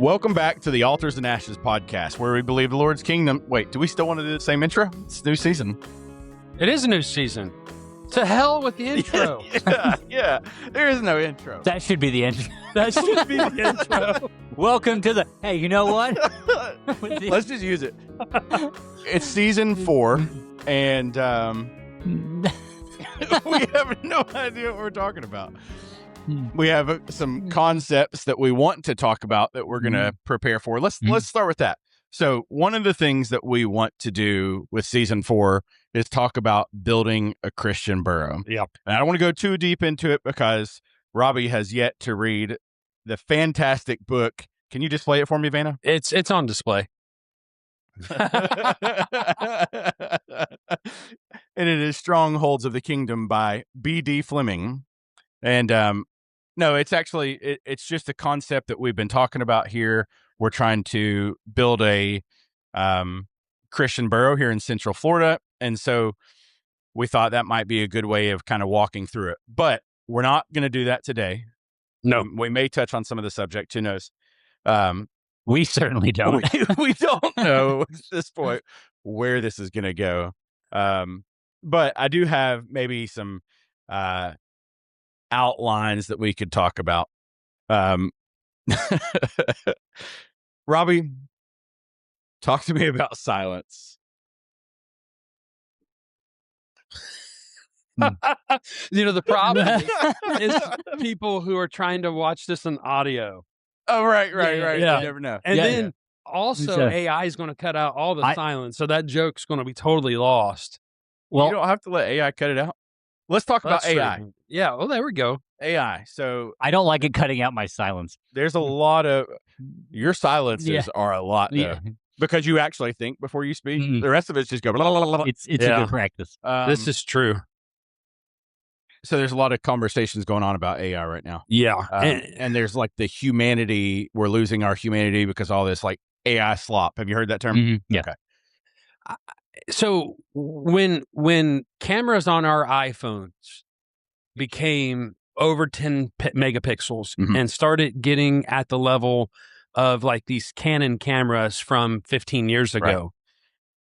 Welcome back to the Altars and Ashes podcast, where we believe the Lord's kingdom. Wait, do we still want to do the same intro? It's a new season. It is a new season. To hell with the intro. yeah. There is no intro. That should be the intro. That should be the intro. Welcome to the. Hey, you know what? Let's just use it. It's season 4, and we have no idea what we're talking about. We have some concepts that we want to talk about that we're going to prepare for. Let's start with that. So one of the things that we want to do with season 4 is talk about building a Christian burrow. Yep. And I don't want to go too deep into it because Robbie has yet to read the fantastic book. Can you display it for me, Vanna? It's on display. And it is Strongholds of the Kingdom by B.D. Fleming. And no, it's actually, it's just a concept that we've been talking about here. We're trying to build a Christian burrow here in Central Florida. And so we thought that might be a good way of kind of walking through it. But we're not going to do that today. No. We may touch on some of the subject. Who knows? We certainly don't. We don't know at this point where this is going to go. But I do have maybe some outlines that we could talk about. Robbie, talk to me about silence. The problem is people who are trying to watch this in audio. Oh, right. Yeah. You never know. And then also AI is going to cut out all the silence. So that joke's going to be totally lost. Well, you don't have to let AI cut it out. Let's talk about AI. True. Yeah. Well, there we go. AI. So I don't like it cutting out my silence. There's a lot of your silences are a lot though, because you actually think before you speak. Mm-hmm. The rest of it's just go. Blah, blah, blah, blah. It's a good practice. This is true. So there's a lot of conversations going on about AI right now. Yeah, and there's like the humanity. We're losing our humanity because all this like AI slop. Have you heard that term? Mm-hmm. Yeah. Okay. So when cameras on our iPhones became over 10 megapixels and started getting at the level of like these Canon cameras from 15 years ago,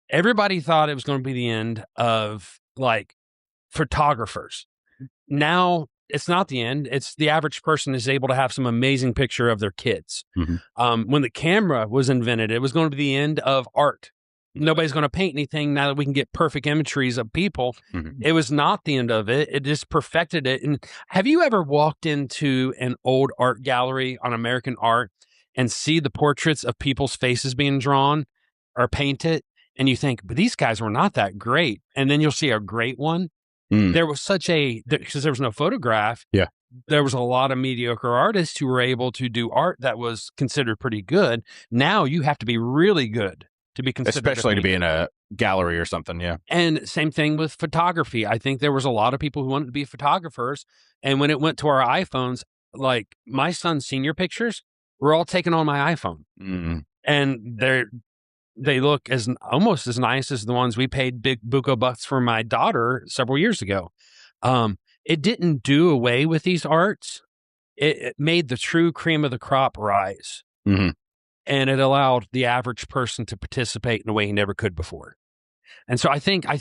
everybody thought it was going to be the end of like photographers. Now it's not the end. It's the average person is able to have some amazing picture of their kids. When the camera was invented, it was going to be the end of art. Nobody's going to paint anything now that we can get perfect imageries of people. It was not the end of it. It just perfected it. And have you ever walked into an old art gallery on American art and see the portraits of people's faces being drawn or painted? And you think, but these guys were not that great. And then you'll see a great one. There was because there was no photograph. Yeah. There was a lot of mediocre artists who were able to do art that was considered pretty good. Now you have to be really good to be considered, especially to be in a gallery or something. Yeah. And same thing with photography. I think there was a lot of people who wanted to be photographers. And when it went to our iPhones, like my son's senior pictures were all taken on my iPhone. And they look almost as nice as the ones we paid big buco bucks for my daughter several years ago. It didn't do away with these arts. It made the true cream of the crop rise. And it allowed the average person to participate in a way he never could before. And so I think I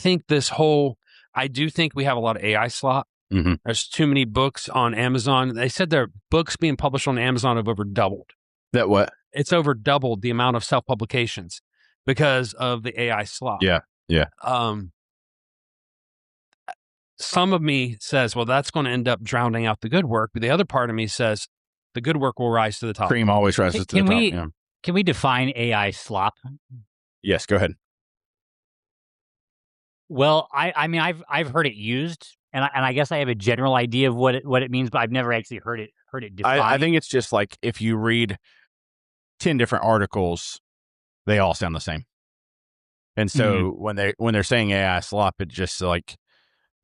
do think we have a lot of AI slop. There's too many books on Amazon. They said their books being published on Amazon have over doubled. That what? It's over doubled the amount of self-publications because of the AI slop. Yeah. Some of me says, well, that's going to end up drowning out the good work. But the other part of me says the good work will rise to the top. Cream always rises to the top. Yeah. Can we define AI slop? Yes, go ahead. Well, I mean, I've heard it used, and I guess I have a general idea of what it means, but I've never actually heard it defined. I think it's just like if you read 10 different articles, they all sound the same. And so when they're saying AI slop, it just like,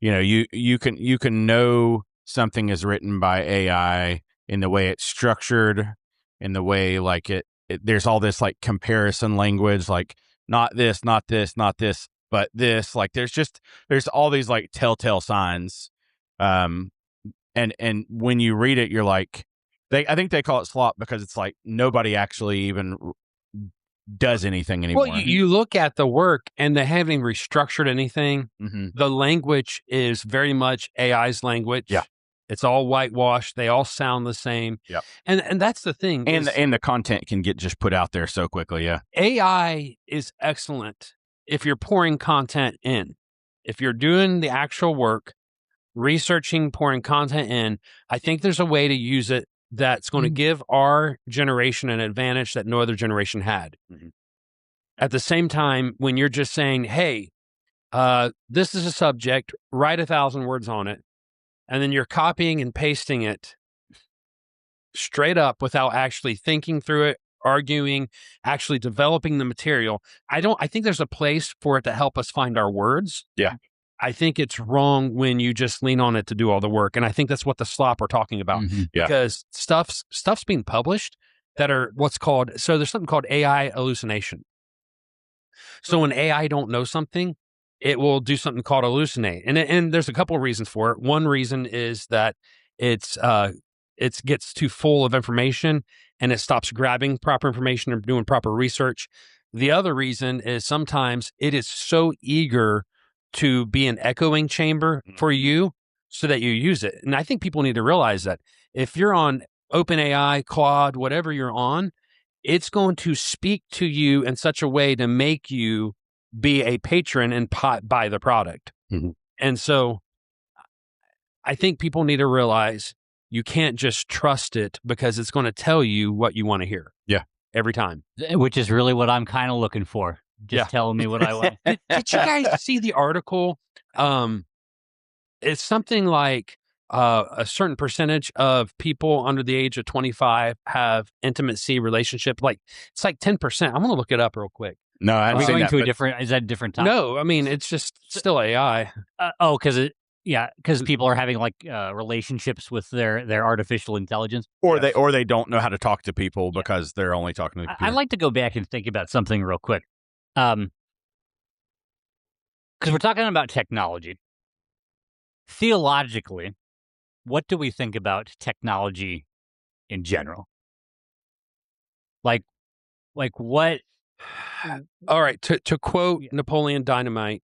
you can know something is written by AI in the way it's structured, in the way like there's all this like comparison language, like not this, not this, not this, but this, like there's all these like telltale signs. And when you read it, you're like, I think they call it slop because it's like nobody actually even does anything anymore. Well, you look at the work and they haven't even restructured anything. Mm-hmm. The language is very much AI's language. Yeah. It's all whitewashed. They all sound the same. Yep. And that's the thing. And the content can get just put out there so quickly. Yeah. AI is excellent if you're pouring content in. If you're doing the actual work, researching, pouring content in, I think there's a way to use it that's going to give our generation an advantage that no other generation had. Mm-hmm. At the same time, when you're just saying, hey, this is a subject, write 1,000 words on it, and then you're copying and pasting it straight up without actually thinking through it, arguing, actually developing the material. I think there's a place for it to help us find our words. Yeah. I think it's wrong when you just lean on it to do all the work. And I think that's what the slop are talking about. Mm-hmm. Yeah. Because stuff's being published that are what's called, so there's something called AI hallucination. So when AI don't know something, it will do something called hallucinate. And there's a couple of reasons for it. One reason is that it gets too full of information and it stops grabbing proper information or doing proper research. The other reason is sometimes it is so eager to be an echoing chamber for you so that you use it. And I think people need to realize that if you're on OpenAI, Claude, whatever you're on, it's going to speak to you in such a way to make you be a patron and buy the product. Mm-hmm. And so I think people need to realize you can't just trust it because it's going to tell you what you want to hear. Yeah. Every time. Which is really what I'm kind of looking for. Just telling me what I want. Did you guys see the article? It's something like a certain percentage of people under the age of 25 have intimacy relationship. Like it's like 10%. I'm going to look it up real quick. No, I haven't seen that. Is that a different time? No, I mean, it's just still AI. Because people are having like relationships with their artificial intelligence, or they don't know how to talk to people because they're only talking to the computer. I'd like to go back and think about something real quick. Because we're talking about technology. Theologically, what do we think about technology in general? Like what? All right, to quote Napoleon Dynamite.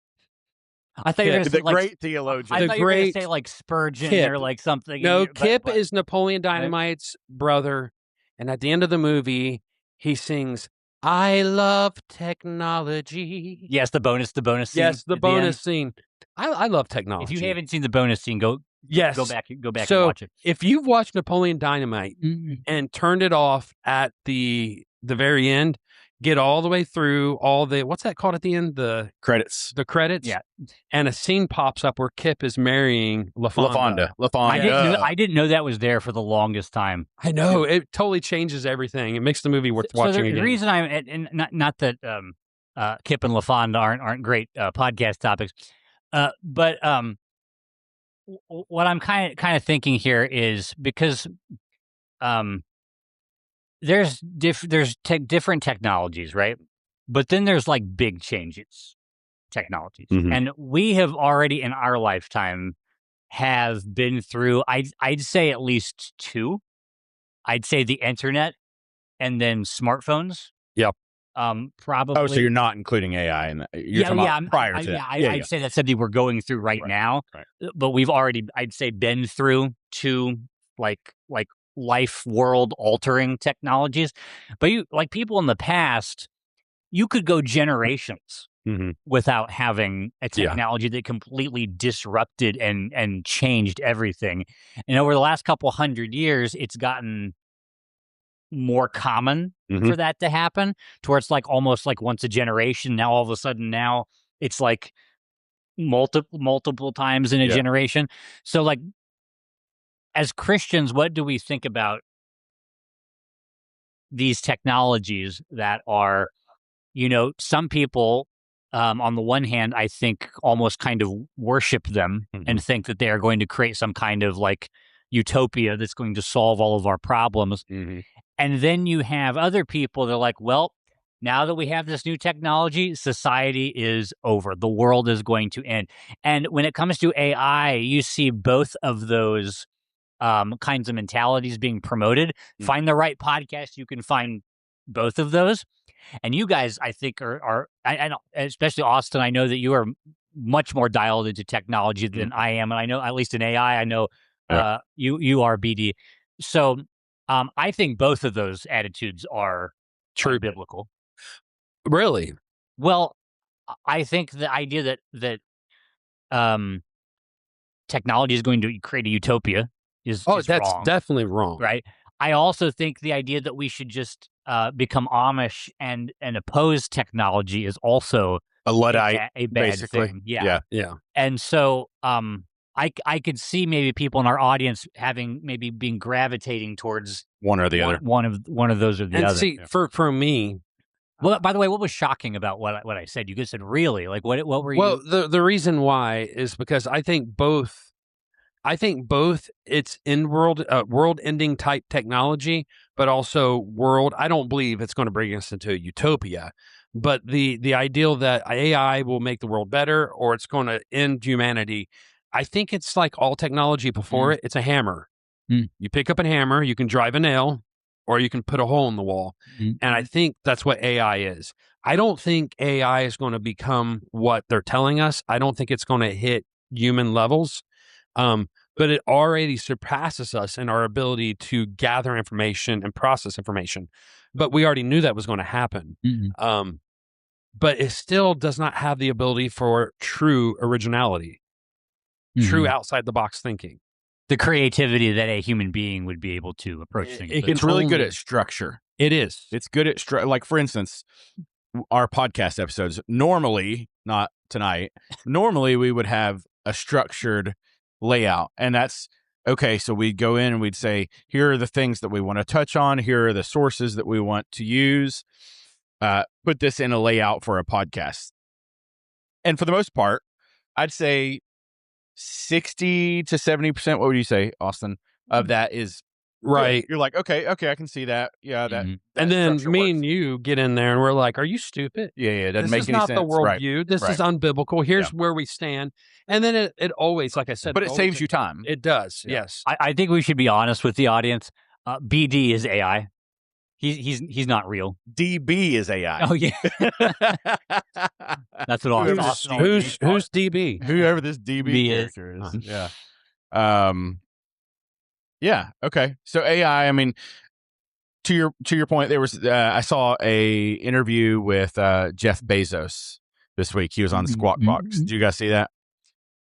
I thought you were going to say great theologian. I thought you were going to say like Spurgeon Kip. or like something. No, Kip is Napoleon Dynamite's brother, and at the end of the movie, he sings, "I love technology." Yes, the bonus scene. Yes, the bonus scene. I love technology. If you haven't seen the bonus scene, go back and watch it. If you've watched Napoleon Dynamite and turned it off at the very end, get all the way through all the, what's that called at the end? The credits. The credits. Yeah. And a scene pops up where Kip is marrying LaFonda. I didn't know that was there for the longest time. I know. It totally changes everything. It makes the movie worth watching again. The reason and not that Kip and LaFonda aren't great podcast topics, but what I'm kind of thinking here is because there's different technologies, right? But then there's like big changes, technologies, and we have already in our lifetime have been through. I'd say at least two. I'd say the internet, and then smartphones. Yep. Probably. Oh, so you're not including AI in that? You're talking about prior to that. I'd say that's something we're going through right now. Right. But we've already, I'd say, been through two like life world altering technologies. But people in the past, you could go generations without having a technology that completely disrupted and changed everything. And over the last couple 100 years, it's gotten more common for that to happen, to where it's like almost like once a generation. Now all of a sudden now it's like multiple times in a generation. So like as Christians, what do we think about these technologies that are, some people on the one hand, I think almost kind of worship them and think that they are going to create some kind of like utopia that's going to solve all of our problems. And then you have other people that are like, well, now that we have this new technology, society is over. The world is going to end. And when it comes to AI, you see both of those kinds of mentalities being promoted. Find the right podcast. You can find both of those. And you guys, I think, are especially Austin, I know that you are much more dialed into technology than I am. And I know, at least in AI, I know you are, BD. So I think both of those attitudes are true biblical. Really? Well, I think the idea that technology is going to create a utopia is that's wrong. Definitely wrong. Right. I also think the idea that we should just become Amish and oppose technology is also a Luddite, a bad basically. thing. Yeah. Yeah. And so I could see maybe people in our audience being gravitating towards one or the other. One of those or the and other. See, for me. Well, by the way, what was shocking about what I said? You just said, really? Like, what were you? Well, the reason why is because I think both it's world-ending type technology, but also I don't believe it's going to bring us into a utopia. But the ideal that AI will make the world better or it's going to end humanity, I think it's like all technology before it's a hammer. You pick up a hammer, you can drive a nail, or you can put a hole in the wall. And I think that's what AI is. I don't think AI is going to become what they're telling us. I don't think it's going to hit human levels. But it already surpasses us in our ability to gather information and process information. But we already knew that was going to happen. But it still does not have the ability for true originality, true outside the box thinking. The creativity that a human being would be able to approach things. It's really good at structure. It is. It's good at like, for instance, our podcast episodes, normally, not tonight, normally we would have a structured layout. And that's okay. So we'd go in and we'd say, here are the things that we want to touch on. Here are the sources that we want to use. Put this in a layout for a podcast. And for the most part, I'd say 60 to 70%, what would you say, Austin, of that is right. Good. You're like, okay, I can see that. Yeah, that. And then me and you get in there and we're like, are you stupid? Yeah, it doesn't make any sense. This is not the worldview. This is unbiblical. Here's where we stand. And then it always, like I said, but it saves you time. It does. Yeah. Yes. I think we should be honest with the audience. BD is AI. He's not real. DB is AI. Oh yeah, that's what Austin. Who's DB? Whoever this DB character is. Yeah. Yeah. Okay. So AI. I mean, to your point, there was I saw a interview with Jeff Bezos this week. He was on Squawk Box. Did you guys see that?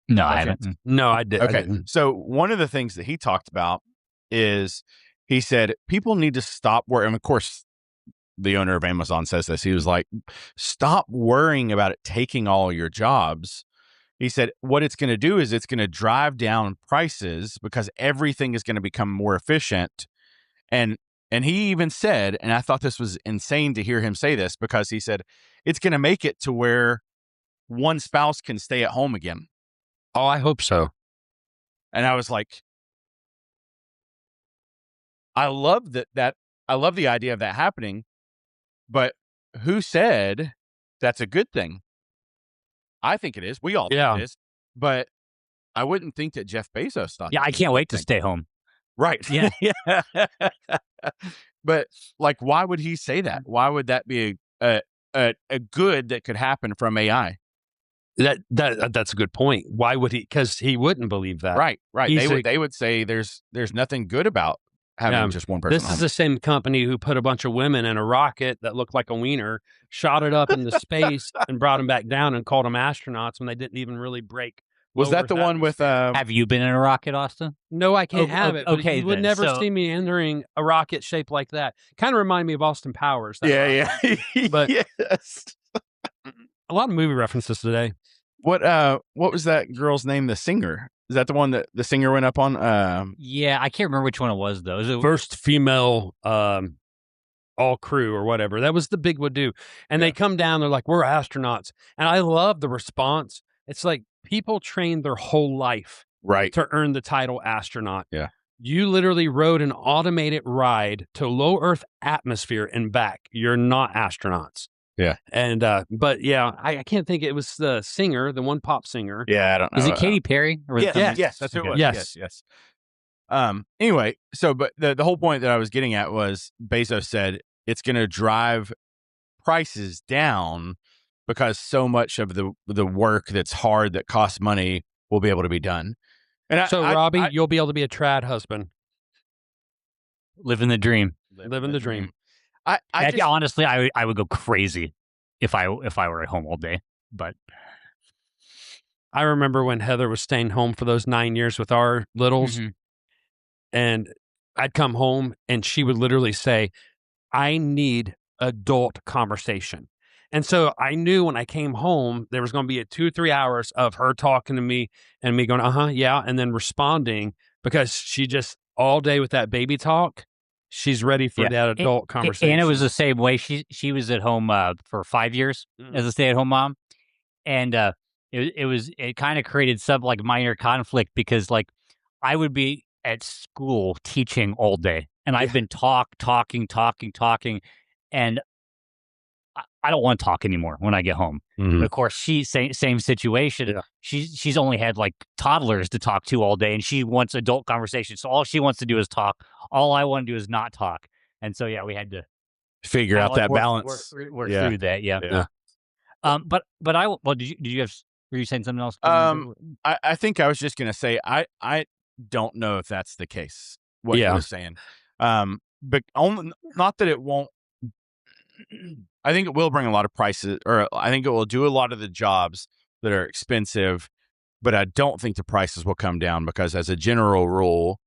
No, I haven't. No, I did. Okay. So one of the things that he talked about is he said people need to stop worrying. Of course, the owner of Amazon says this. He was like, stop worrying about it taking all your jobs. He said, what it's going to do is it's going to drive down prices because everything is going to become more efficient. And he even said, and I thought this was insane to hear him say this, because he said, it's going to make it to where one spouse can stay at home again. Oh, I hope so. And I was like, I love that I love the idea of that happening, but who said that's a good thing? I think it is. We all think it is. But I wouldn't think that Jeff Bezos thought. Yeah, I can't wait to stay home. Right. Yeah. But like, why would he say that? Why would that be a good that could happen from AI? That's a good point. Why would he? Because he wouldn't believe that. Right. They would say there's nothing good about having just one person. This is the same company who put a bunch of women in a rocket that looked like a wiener, shot it up into space, and brought them back down and called them astronauts when they didn't even really break. Was that the one with? Have you been in a rocket, Austin? No, I can't have it. Okay, you would never see me entering a rocket shaped like that. Kind of remind me of Austin Powers. Yeah. But yes. A lot of movie references today. What was that girl's name? The singer. Is that the one that the singer went up on? Yeah, I can't remember which one it was though. Was it first female all crew or whatever? That was the Big Wado. And they come down. They're like, "We're astronauts," and I love the response. It's like people trained their whole life to earn the title astronaut. Yeah, you literally rode an automated ride to low Earth atmosphere and back. You're not astronauts. Yeah. And, but yeah, I can't think. It was the singer, the one pop singer. Yeah. I don't know. Is it Katy Perry? Or yes. That's who it was. Yes. Anyway, so but the whole point that I was getting at was Bezos said it's going to drive prices down because so much of the work that's hard that costs money will be able to be done. And So, Robbie, you'll be able to be a trad husband. Living the dream. Living the dream. Honestly, I would go crazy if I were at home all day. But I remember when Heather was staying home for those 9 years with our littles, and I'd come home and she would literally say, I need adult conversation. And so I knew when I came home, there was going to be 2 or 3 hours of her talking to me and me going, yeah, and then responding, because she just all day with that baby talk, she's ready for that adult conversation. And it was the same way. She was at home for 5 years as a stay-at-home mom, and it kind of created some like minor conflict because like I would be at school teaching all day, and I've been talking, and I don't want to talk anymore when I get home. But of course, same situation. Yeah. She's only had like toddlers to talk to all day, and she wants adult conversation. So all she wants to do is talk. All I want to do is not talk. And so yeah, we had to figure out that balance. Work through that. Yeah. But did you have? Were you saying something else? I think I was just gonna say I don't know if that's the case. What you were saying. But not that it won't. I think it will bring a lot of prices, or I think it will do a lot of the jobs that are expensive, but I don't think the prices will come down because as a general rule,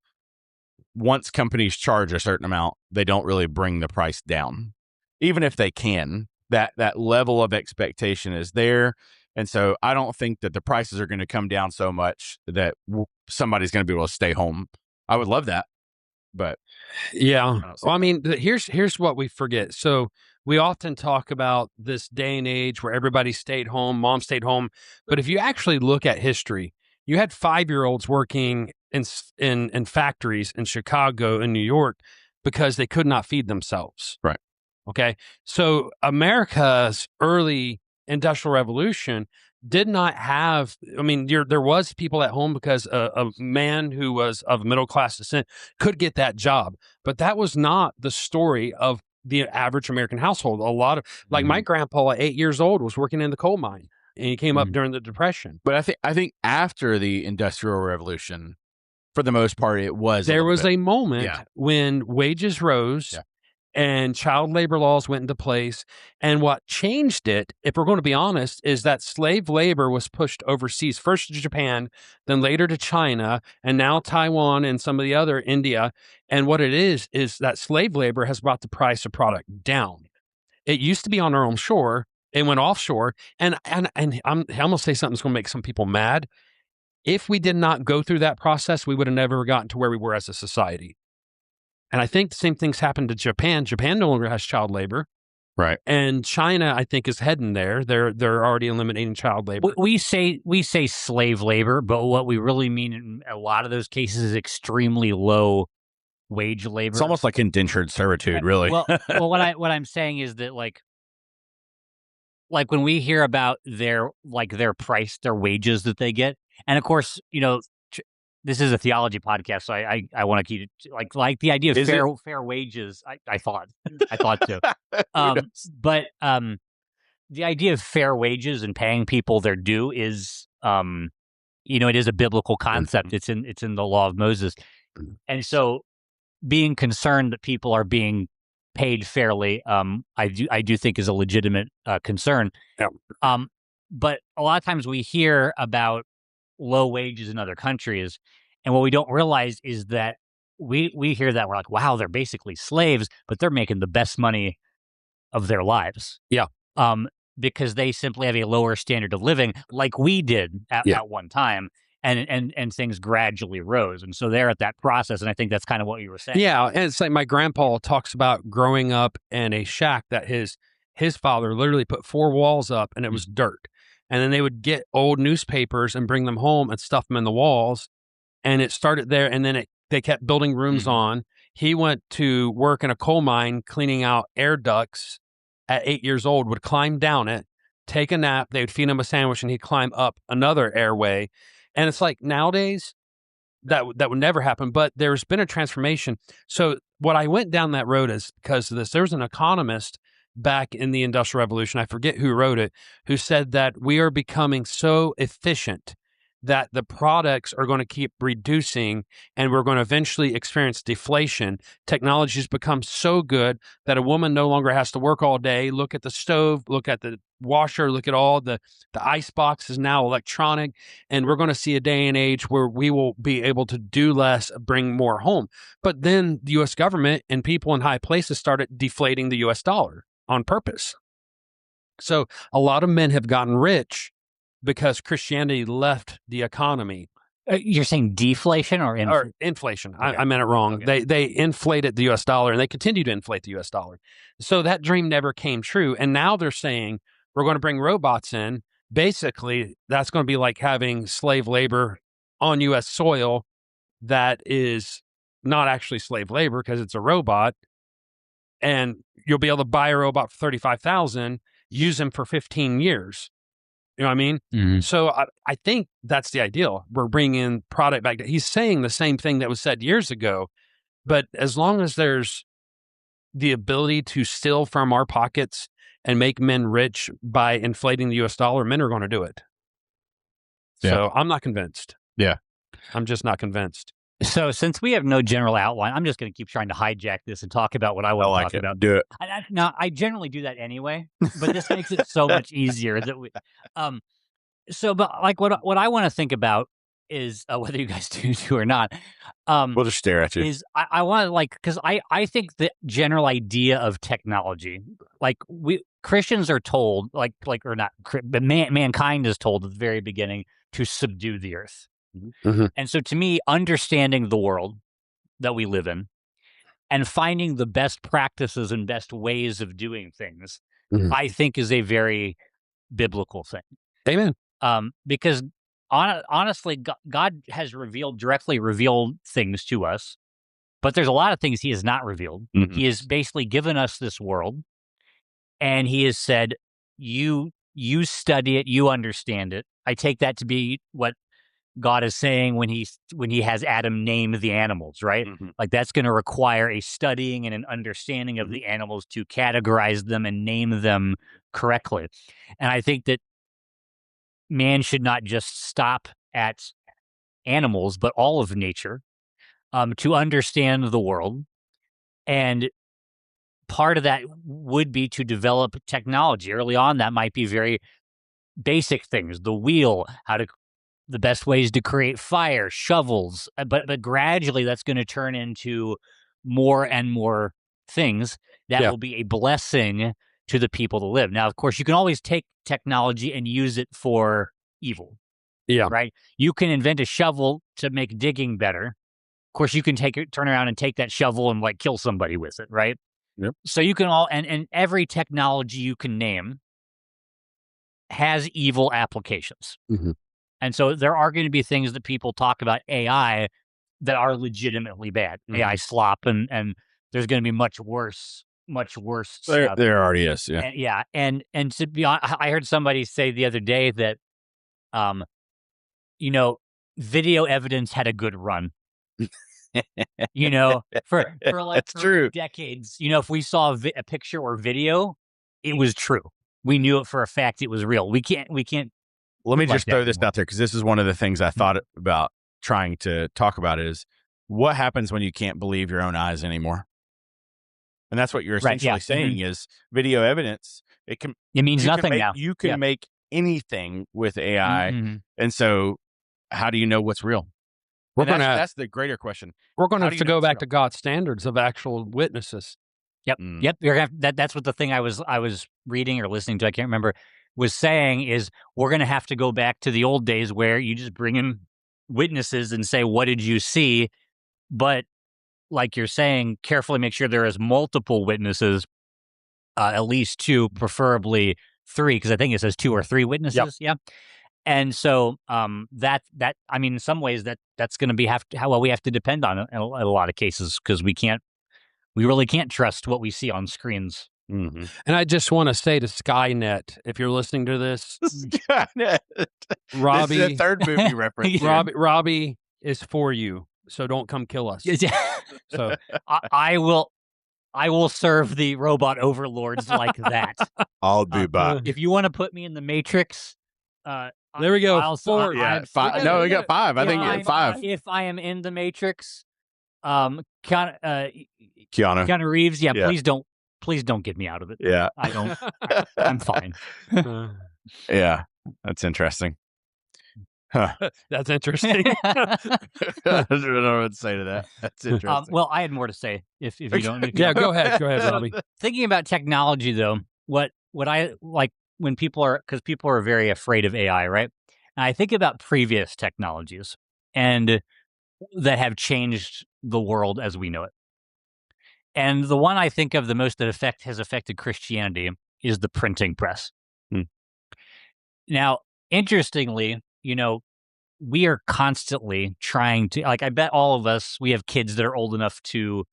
once companies charge a certain amount, they don't really bring the price down. Even if they can, that level of expectation is there. And so I don't think that the prices are going to come down so much that somebody's going to be able to stay home. I would love that, but yeah. Well, I mean, here's what we forget. So we often talk about this day and age where everybody stayed home, mom stayed home. But if you actually look at history, you had 5-year-olds working in factories in Chicago and New York because they could not feed themselves. Right. Okay. So America's early industrial revolution did not have, I mean, there was people at home because a man who was of middle-class descent could get that job. But that was not the story of the average American household. A lot of, like my grandpa at 8 years old was working in the coal mine, and he came up during the Depression. But I think after the Industrial Revolution, for the most part, it was there was a moment when wages rose. Yeah. And child labor laws went into place. And what changed it, if we're going to be honest, is that slave labor was pushed overseas, first to Japan, then later to China, and now Taiwan and some of the other, India. And what it is that slave labor has brought the price of product down. It used to be on our own shore. It went offshore. And I'm going to say something that's going to make some people mad. If we did not go through that process, we would have never gotten to where we were as a society. And I think the same things happened to Japan. Japan no longer has child labor. Right. And China, I think, is heading there. They're already eliminating child labor. We say slave labor, but what we really mean in a lot of those cases is extremely low wage labor. It's almost like indentured servitude, really. Well, what I'm saying is that like when we hear about their price, their wages that they get, and of course, this is a theology podcast, so I want to keep it like the idea of fair wages. I thought so, but the idea of fair wages and paying people their due is it is a biblical concept. It's in the law of Moses, and so being concerned that people are being paid fairly, I do think is a legitimate concern. Yeah. But a lot of times we hear about low wages in other countries, and what we don't realize is that we hear that, we're like, wow, they're basically slaves, but they're making the best money of their lives. Yeah. Because they simply have a lower standard of living, like we did at one time, and things gradually rose, and so they're at that process, and I think that's kind of what you were saying. Yeah, and it's like my grandpa talks about growing up in a shack that his father literally put 4 walls up, and it was dirt. And then they would get old newspapers and bring them home and stuff them in the walls. And it started there. And then they kept building rooms on. He went to work in a coal mine, cleaning out air ducts at 8 years old, would climb down it, take a nap. They would feed him a sandwich and he'd climb up another airway. And it's like nowadays, that would never happen. But there's been a transformation. So what I went down that road is because of this. There was an economist back in the Industrial Revolution, I forget who wrote it, who said that we are becoming so efficient that the products are going to keep reducing and we're going to eventually experience deflation. Technology has become so good that a woman no longer has to work all day, look at the stove, look at the washer, look at all the ice box is now electronic. And we're going to see a day and age where we will be able to do less, bring more home. But then the U.S. government and people in high places started deflating the U.S. dollar on purpose. So a lot of men have gotten rich because Christianity left the economy. You're saying deflation or inflation? Okay. I meant it wrong. Okay. They inflated the U.S. dollar, and they continue to inflate the U.S. dollar. So that dream never came true. And now they're saying we're going to bring robots in. Basically, that's going to be like having slave labor on U.S. soil that is not actually slave labor because it's a robot. And you'll be able to buy a robot for $35,000, use them for 15 years. You know what I mean? Mm-hmm. So I think that's the ideal. We're bringing product back. He's saying the same thing that was said years ago, but as long as there's the ability to steal from our pockets and make men rich by inflating the U.S. dollar, men are going to do it. Yeah. So I'm not convinced. Yeah. I'm just not convinced. So since we have no general outline, I'm just going to keep trying to hijack this and talk about what I want to talk about. Do it. Now, I generally do that anyway, but this makes it so much easier that we. But like what I want to think about is whether you guys do or not. We'll just stare at you. Is I want to because I think the general idea of technology, like we Christians are told, like or not, but mankind is told at the very beginning to subdue the earth. Mm-hmm. And so to me, understanding the world that we live in and finding the best practices and best ways of doing things, I think is a very biblical thing. Amen. Because honestly, God has directly revealed things to us, but there's a lot of things he has not revealed. Mm-hmm. He has basically given us this world, and he has said, you study it, you understand it. I take that to be what God is saying when he has Adam name the animals, right? Mm-hmm. Like that's going to require a studying and an understanding of the animals to categorize them and name them correctly. And I think that man should not just stop at animals, but all of nature, to understand the world. And part of that would be to develop technology. Early on, that might be very basic things, the wheel, the best ways to create fire, shovels, but gradually that's going to turn into more and more things that will be a blessing to the people to live. Now, of course, you can always take technology and use it for evil. Yeah. Right? You can invent a shovel to make digging better. Of course, you can turn around and take that shovel and kill somebody with it, right? Yep. So you can and every technology you can name has evil applications. Mm-hmm. And so there are going to be things that people talk about AI that are legitimately bad. Mm-hmm. AI slop, and there's going to be much worse stuff. There already is, yeah. And to be honest, I heard somebody say the other day that, video evidence had a good run. For That's true. decades. If we saw a picture or video, it was true. We knew it for a fact it was real. We can't. Let me just throw this out there because this is one of the things I thought about trying to talk about is what happens when you can't believe your own eyes anymore. And that's what you're essentially saying is video evidence. It means nothing now. You can make anything with AI. Mm-hmm. And so how do you know what's real? That's the greater question. We're going to have to go back to God's standards of actual witnesses. Yep. Yep. You're gonna have, that's what the thing I was reading or listening to, I can't remember, was saying is we're going to have to go back to the old days where you just bring in witnesses and say, what did you see? But like you're saying, carefully make sure there is multiple witnesses, at least two, preferably three, because I think it says 2 or 3 witnesses. Yep. Yeah. And so that I mean, in some ways that's going to be how we have to depend on it in a lot of cases, because we really can't trust what we see on screens. Mm-hmm. And I just want to say to Skynet, if you're listening to this, Skynet. Robbie, this is a third movie reference. Robbie, is for you, so don't come kill us. So I will serve the robot overlords like that. I'll be back. If you want to put me in the Matrix, there we go. 4. Yeah, 5. No, we got 5. I think it's 5. If I am in the Matrix, Keanu Reeves, please don't get me out of it. Yeah, I'm fine. Yeah, that's interesting. Huh. That's interesting. I don't know what to say to that. That's interesting. Well, I had more to say. If you don't, Yeah, go ahead, Robbie. Thinking about technology, though, what I like when because people are very afraid of AI, right? And I think about previous technologies and that have changed the world as we know it. And the one I think of the most that has affected Christianity is the printing press. Now, interestingly, we are constantly trying to, I bet all of us, we have kids that are old enough to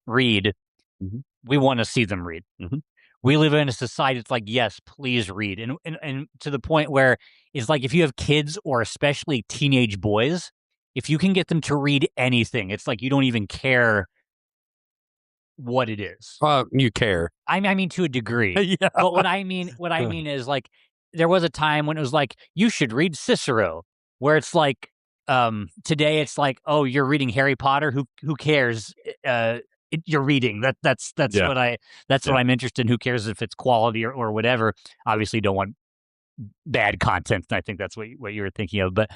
read. Mm-hmm. We want to see them read. Mm-hmm. We live in a society that's like, yes, please read. And to the point where it's like, if you have kids or especially teenage boys, if you can get them to read anything, it's like you don't even care what it is. You care. I mean, to a degree. Yeah. But what I mean is like, there was a time when it was like, you should read Cicero, where it's like, today it's like, oh, you're reading Harry Potter. Who cares? You're reading that's what I'm interested in. Who cares if it's quality or whatever? Obviously, don't want bad content. And I think that's what you were thinking of. But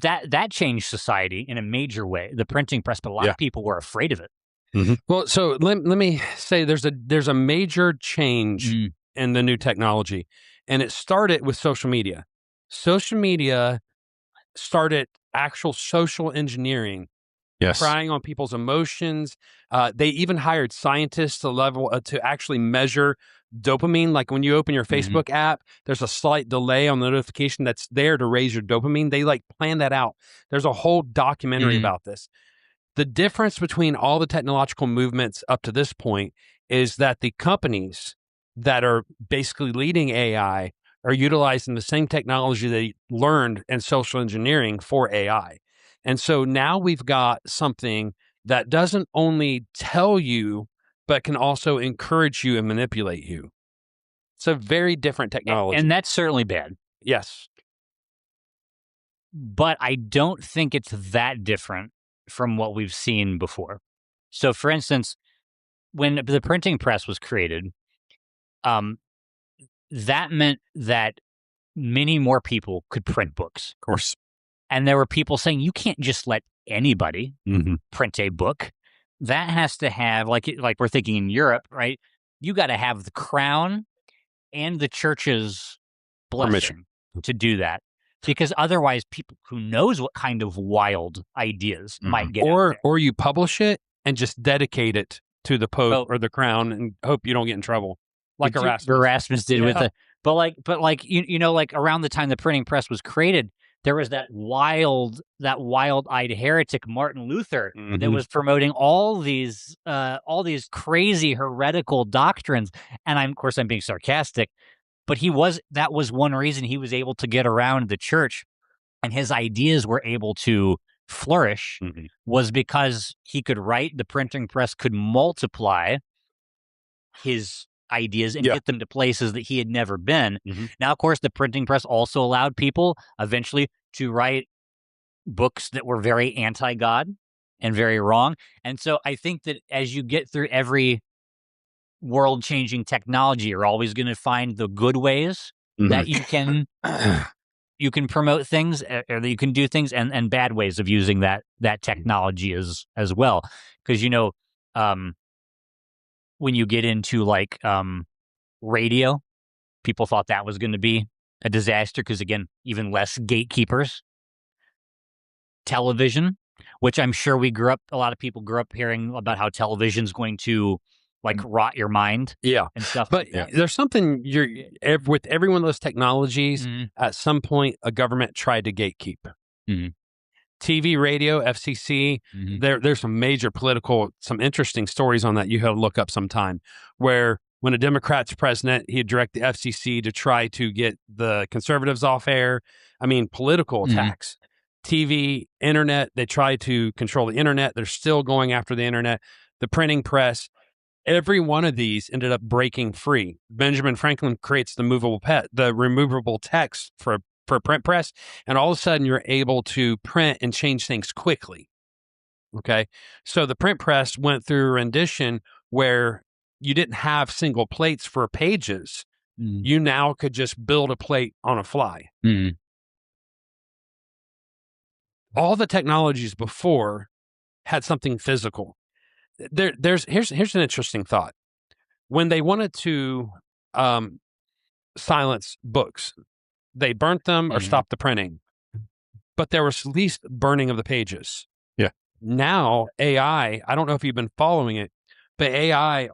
that changed society in a major way. The printing press, but a lot of people were afraid of it. Mm-hmm. Well, so let me say there's a major change in the new technology, and it started with social media. Social media started actual social engineering. Yes. Prying on people's emotions. They even hired scientists to actually measure dopamine. Like when you open your Facebook app, there's a slight delay on the notification that's there to raise your dopamine. They plan that out. There's a whole documentary about this. The difference between all the technological movements up to this point is that the companies that are basically leading AI are utilizing the same technology they learned in social engineering for AI. And so now we've got something that doesn't only tell you, but can also encourage you and manipulate you. It's a very different technology. And that's certainly bad. Yes. But I don't think it's that different from what we've seen before. So, for instance, when the printing press was created, that meant that many more people could print books. Of course. And there were people saying, you can't just let anybody print a book. That has to have, like we're thinking in Europe, right? You got to have the crown and the church's blessing to do that. Because otherwise, people who knows what kind of wild ideas might get out there. Or you publish it and just dedicate it to the Pope or the crown and hope you don't get in trouble. Like Erasmus did with the, but like around the time the printing press was created, there was that wild-eyed heretic Martin Luther that was promoting all these crazy heretical doctrines. And I'm being sarcastic, but that was one reason he was able to get around the church, and his ideas were able to flourish was because he could write. The printing press could multiply his ideas and get them to places that he had never been. Now, of course, the printing press also allowed people eventually to write books that were very anti-God and very wrong. And so I think that as you get through every world-changing technology, you're always going to find the good ways that you can promote things, or that you can do things, and bad ways of using that technology as well. Because when you get into radio, people thought that was going to be a disaster because, again, even less gatekeepers. Television, which I'm sure a lot of people grew up hearing about how television's going to rot your mind. And stuff. But there's something with every one of those technologies, at some point, a government tried to gatekeep. TV, radio, FCC, there's some major some interesting stories on that you have to look up sometime, where when a Democrat's president, he'd direct the FCC to try to get the conservatives off air. I mean, political attacks. TV, internet. They tried to control the internet. They're still going after the internet. The printing press. Every one of these ended up breaking free. Benjamin Franklin creates the removable text for a print press, and all of a sudden you're able to print and change things quickly. Okay, so the print press went through a rendition where you didn't have single plates for pages. You now could just build a plate on a fly. All the technologies before had something physical. Here's an interesting thought. When they wanted to silence books, they burnt them or stopped the printing, but there was at least burning of the pages. Yeah. Now AI, I don't know if you've been following it, but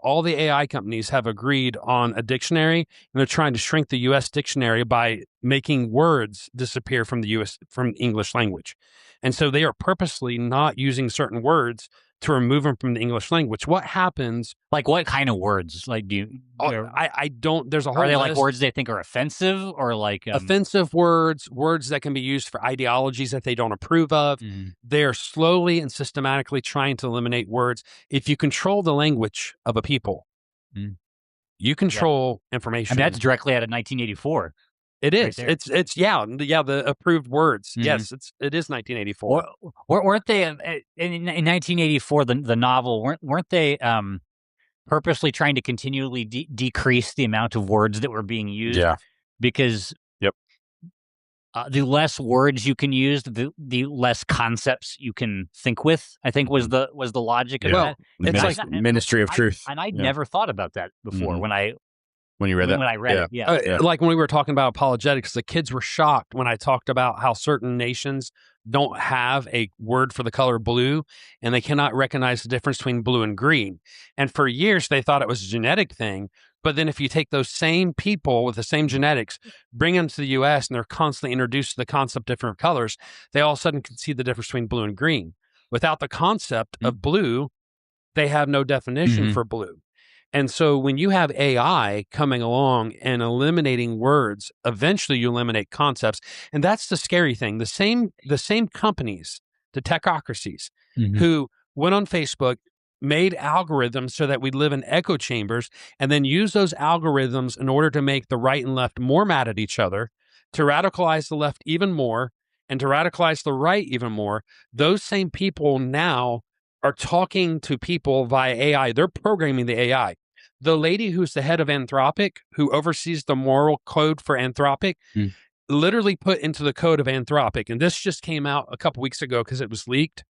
all the AI companies have agreed on a dictionary, and they're trying to shrink the U.S. dictionary by making words disappear from from English language. And so they are purposely not using certain words to remove them from the English language. What happens? Like what kind of words? Like I don't. There's a whole. Are they list. like words they think are offensive, or like offensive words that can be used for ideologies that they don't approve of? They are slowly and systematically trying to eliminate words. If you control the language of a people, you control information. I mean, that's directly out of 1984. It is. Right, it's the approved words. Yes, it is 1984. Weren't they in 1984? The novel weren't they purposely trying to continually decrease the amount of words that were being used? Yeah, because the less words you can use, the less concepts you can think with. I think was the logic of that. It's like Ministry of Truth, and I'd never thought about that before when you read that. When I read it, like when we were talking about apologetics, the kids were shocked when I talked about how certain nations don't have a word for the color blue, and they cannot recognize the difference between blue and green. And for years, they thought it was a genetic thing. But then if you take those same people with the same genetics, bring them to the U.S., and they're constantly introduced to the concept of different colors, they all of a sudden can see the difference between blue and green. Without the concept of blue, they have no definition for blue. And so when you have AI coming along and eliminating words, eventually you eliminate concepts. And that's the scary thing. The same companies, the techocracies, who went on Facebook, made algorithms so that we live in echo chambers, and then use those algorithms in order to make the right and left more mad at each other, to radicalize the left even more, and to radicalize the right even more. Those same people now are talking to people via AI. They're programming the AI. The lady who's the head of Anthropic, who oversees the moral code for Anthropic, literally put into the code of Anthropic, and this just came out a couple weeks ago because it was leaked.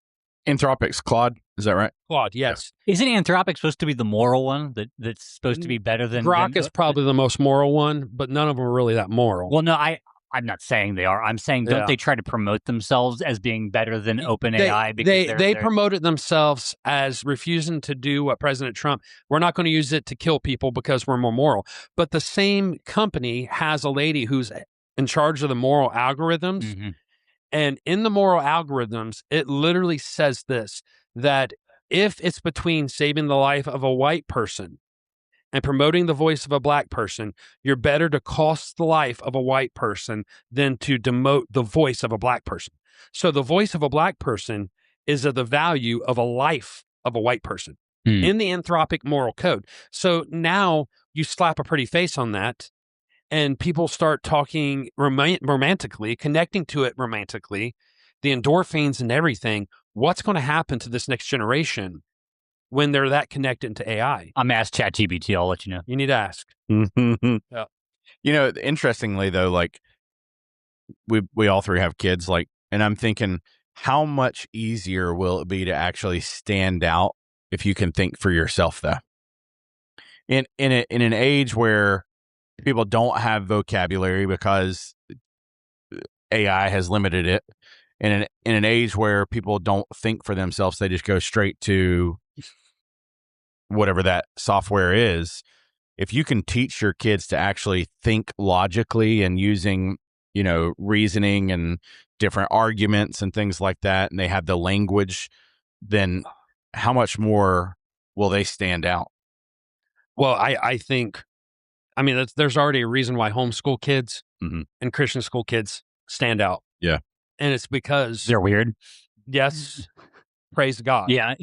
Anthropic's Claude, is that right? Claude, yes. Yeah. Isn't Anthropic supposed to be the moral one that's supposed to be better than Grok is probably the most moral one, but none of them are really that moral. Well, no, I'm not saying they are. I'm saying don't they try to promote themselves as being better than OpenAI? They promoted themselves as refusing to do what President Trump, we're not going to use it to kill people because we're more moral. But the same company has a lady who's in charge of the moral algorithms. And in the moral algorithms, it literally says this, that if it's between saving the life of a white person and promoting the voice of a black person, you're better to cost the life of a white person than to demote the voice of a black person. So the voice of a black person is of the value of a life of a white person in the Anthropic moral code. So now you slap a pretty face on that, and people start talking romantically, connecting to it romantically, the endorphins and everything. What's going to happen to this next generation when they're that connected to AI? I'm asked ChatGPT. I'll let you know. You need to ask. Yeah. You know, interestingly though, like we all three have kids, like, and I'm thinking, how much easier will it be to actually stand out if you can think for yourself, though? In an age where people don't have vocabulary because AI has limited it, in an age where people don't think for themselves, they just go straight to whatever that software is. If you can teach your kids to actually think logically and using, reasoning and different arguments and things like that, and they have the language, then how much more will they stand out? Well, I think, there's already a reason why homeschool kids and Christian school kids stand out. Yeah. And it's because They're weird. yes, praise God. Yeah.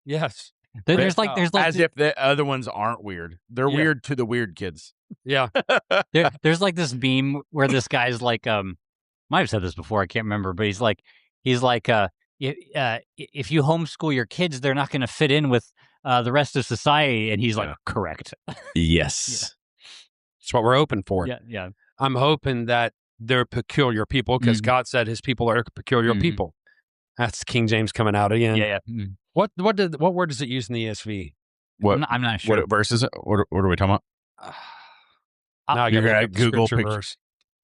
Yes. There's like as if the other ones aren't weird. They're weird to the weird kids. Yeah. there's like this meme where this guy's like, might have said this before, I can't remember, but he's like, if you homeschool your kids, they're not going to fit in with the rest of society. And he's like, correct. Yes. That's what we're hoping for. Yeah. I'm hoping that they're peculiar people because God said his people are peculiar people. That's King James coming out again. Yeah. What word does it use in the ESV? What I'm not sure. What verse is it? What are we talking about? Now You're gonna gonna Google verse.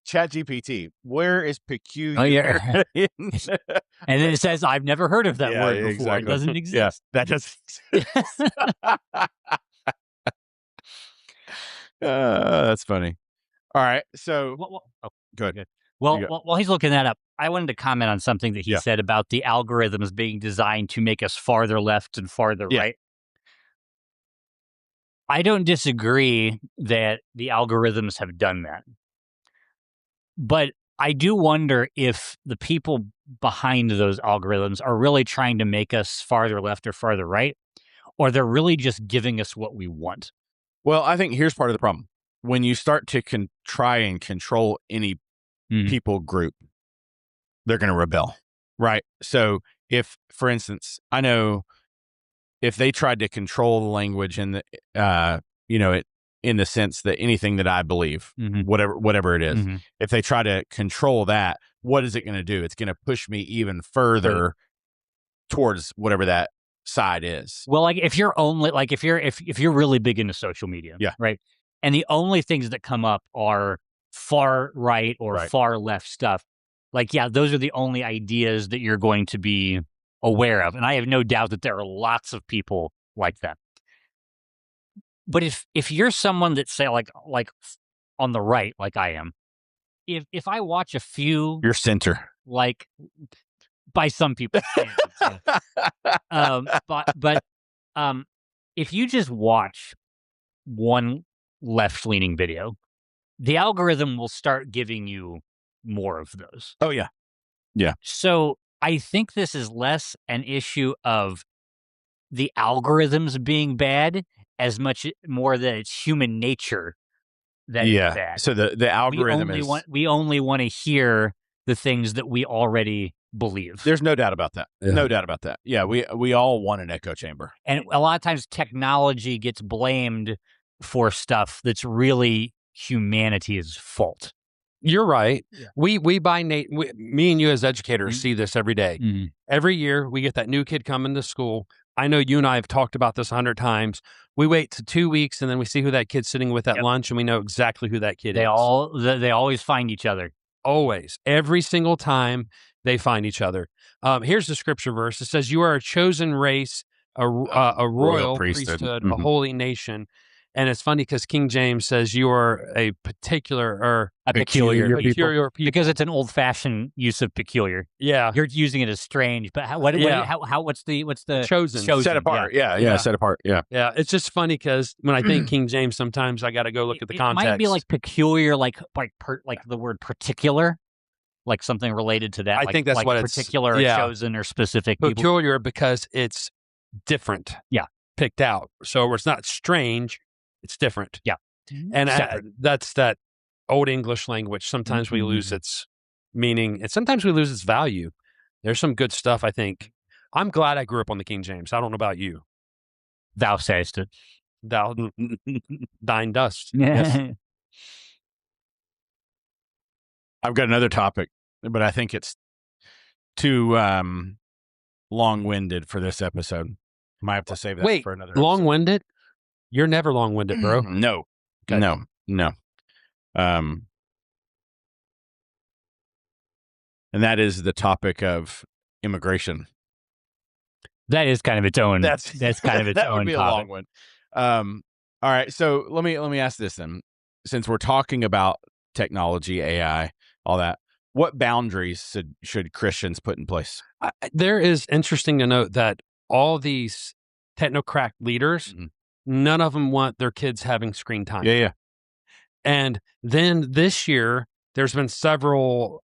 ChatGPT. Where is peculiar? Oh, yeah. And then it says, I've never heard of that word before. Exactly. It doesn't exist. Yeah, that doesn't exist. That's funny. All right. So, good. Well, while he's looking that up, I wanted to comment on something that he said about the algorithms being designed to make us farther left and farther right. I don't disagree that the algorithms have done that. But I do wonder if the people behind those algorithms are really trying to make us farther left or farther right, or they're really just giving us what we want. Well, I think here's part of the problem. When you start to try and control any people group, they're going to rebel, right? So if, for instance, I know if they tried to control the language in the, in the sense that anything that I believe, whatever it is, if they try to control that, what is it going to do? It's going to push me even further towards whatever that side is. Well, like if you're really big into social media, right, and the only things that come up are far right or far left stuff, like those are the only ideas that you're going to be aware of, and I have no doubt that there are lots of people like that. But if you're someone that say like on the right, like I am, if I watch a few, you're center, like by some people's standards, but if you just watch one left-leaning video, the algorithm will start giving you more of those. Oh yeah. So I think this is less an issue of the algorithms being bad as much more that it's human nature that is bad. So the algorithm we only want to hear the things that we already believe. There's no doubt about that. Yeah. No doubt about that. Yeah, we all want an echo chamber. And a lot of times technology gets blamed for stuff that's really humanity's fault. You're right. Yeah. We by me and you as educators see this every day. Every year we get that new kid coming to school. I know you and I have talked about this 100 times. We wait to 2 weeks and then we see who that kid's sitting with at lunch and we know exactly who that kid is. They always find each other. Always. Every single time they find each other. Here's the scripture verse. It says, you are a chosen race, a royal priesthood, a holy nation. And it's funny because King James says you are a peculiar people. People. Because it's an old-fashioned use of peculiar. Yeah, you're using it as strange. But what's the chosen? Set apart. Yeah, set apart. Yeah. It's just funny because when I think King James, sometimes I got to go look at the context. It might be like peculiar, like the word particular, like something related to that. I think that's what it's particular, or chosen, or specific. Peculiar because it's different. Yeah, picked out. So it's not strange. It's different. Yeah. And that's that old English language. Sometimes we lose its meaning and sometimes we lose its value. There's some good stuff, I think. I'm glad I grew up on the King James. I don't know about you. Thou sayest it. Thou thine dust. Yes. I've got another topic, but I think it's too long-winded for this episode. Might have to save that for another episode. Long-winded? You're never long-winded, bro. No. Okay. No. And that is the topic of immigration. That is kind of its own. That's kind of its that own would be topic. A long one. All right. So let me ask this then. Since we're talking about technology, AI, all that, what boundaries should Christians put in place? There is interesting to note that all these technocrat leaders, none of them want their kids having screen time. Yeah. And then this year, there's been several